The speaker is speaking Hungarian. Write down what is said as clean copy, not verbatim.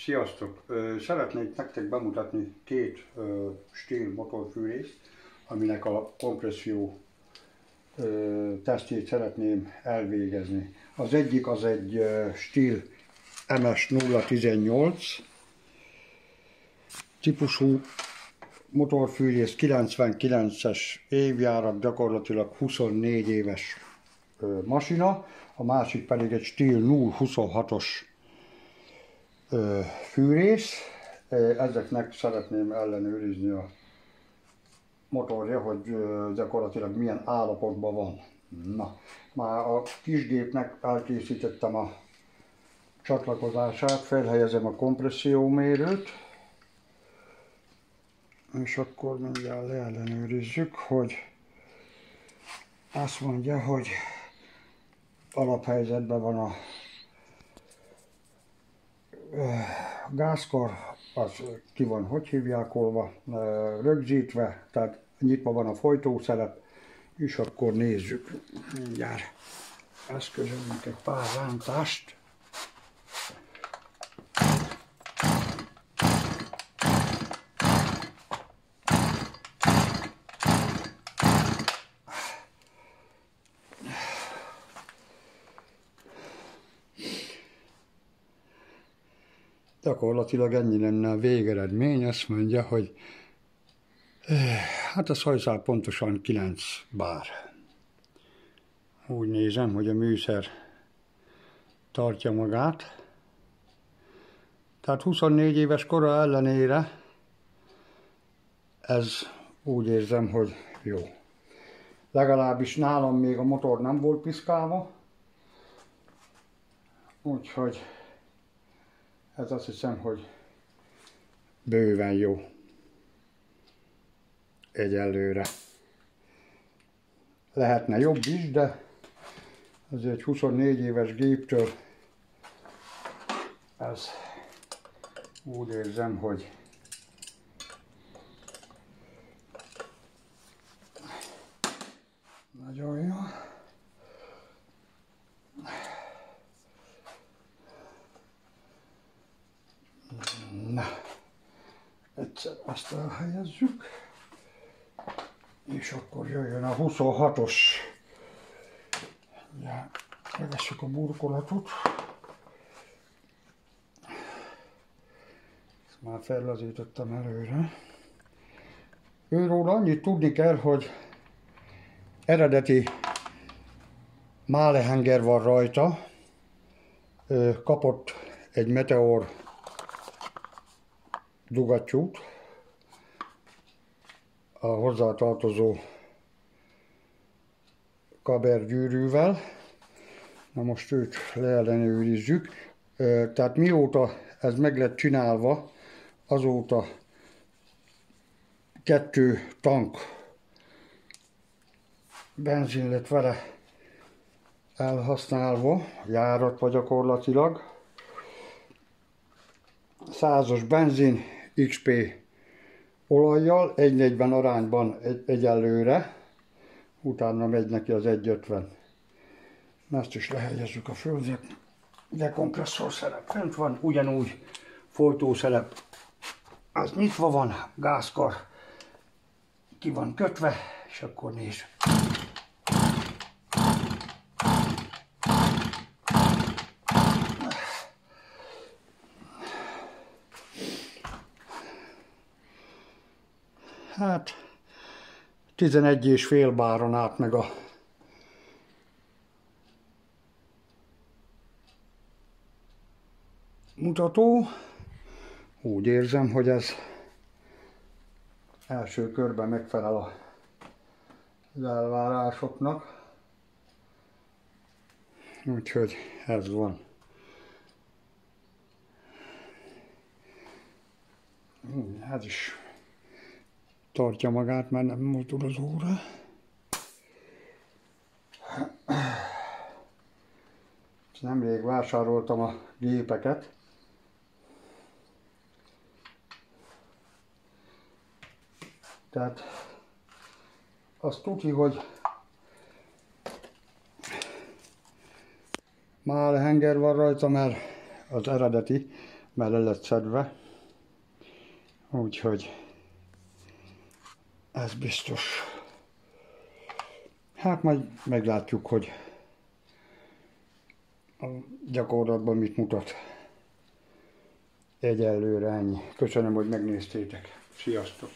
Sziasztok! Szeretnék nektek bemutatni két Stihl motorfűrészt, aminek a kompresszió tesztjét szeretném elvégezni. Az egyik az egy Stihl MS018 típusú motorfűrész, 99-es évjárat, gyakorlatilag 24 éves masina, a másik pedig egy Stihl 026-os fűrész. Ezeknek szeretném ellenőrizni a motorja, hogy gyakorlatilag milyen állapotban van. Na, már a kisgépnek elkészítettem a csatlakozását, felhelyezem a kompressziómérőt, és akkor mindjárt leellenőrizzük, hogy azt mondja, hogy alaphelyzetben van a gázkar, az ki van, hogy hívják, olva, rögzítve, tehát nyitva van a folytószelep, és akkor nézzük mindjárt. Eszközölünk egy pár rántást. Gyakorlatilag ennyi lenne a végeredmény, azt mondja, hogy hát a hajszál pontosan 9 bár. Úgy nézem, hogy a műszer tartja magát. Tehát 24 éves kora ellenére ez úgy érzem, hogy jó. Legalábbis nálam még a motor nem volt piszkálva, úgyhogy ez azt hiszem, hogy bőven jó egyelőre. Lehetne jobb is, de azért 24 éves géptől ez úgy érzem, hogy nagyon jó. Na, egyszer azt elhelyezzük, és akkor jöjjön a 26-os. Ja, megveszük a burkolatot. Ezt már fellazítottam előre. Őróla annyit tudni kell, hogy eredeti málehenger van rajta, kapott egy Meteor dugattyút a hozzátartozó kabergyűrűvel. Na most őt leellenőrizzük. Tehát mióta ez meg lett csinálva, azóta 2 tank benzin lett vele elhasználva, járatva gyakorlatilag. 100-as benzin XP olajjal, 1:40 arányban egyelőre, utána megy neki az 1:50. Ezt is lehelyezzük a földre. Dekompresszor szelep fent van, ugyanúgy folytószelep, az nyitva van, gázkar ki van kötve, és akkor nézzük. Hát 11,5 báron át meg a mutató. Úgy érzem, hogy ez első körben megfelel az elvárásoknak. Úgyhogy ez van. Ez is tartja magát, mert nem mozdul az óra. Nemrég vásároltam a gépeket. Tehát azt tudni, hogy málehenger van rajta, mert az eredeti már le lett szedve. Úgyhogy ez biztos. Hát majd meglátjuk, hogy a gyakorlatban mit mutat. Egyelőre ennyi. Köszönöm, hogy megnéztétek. Sziasztok!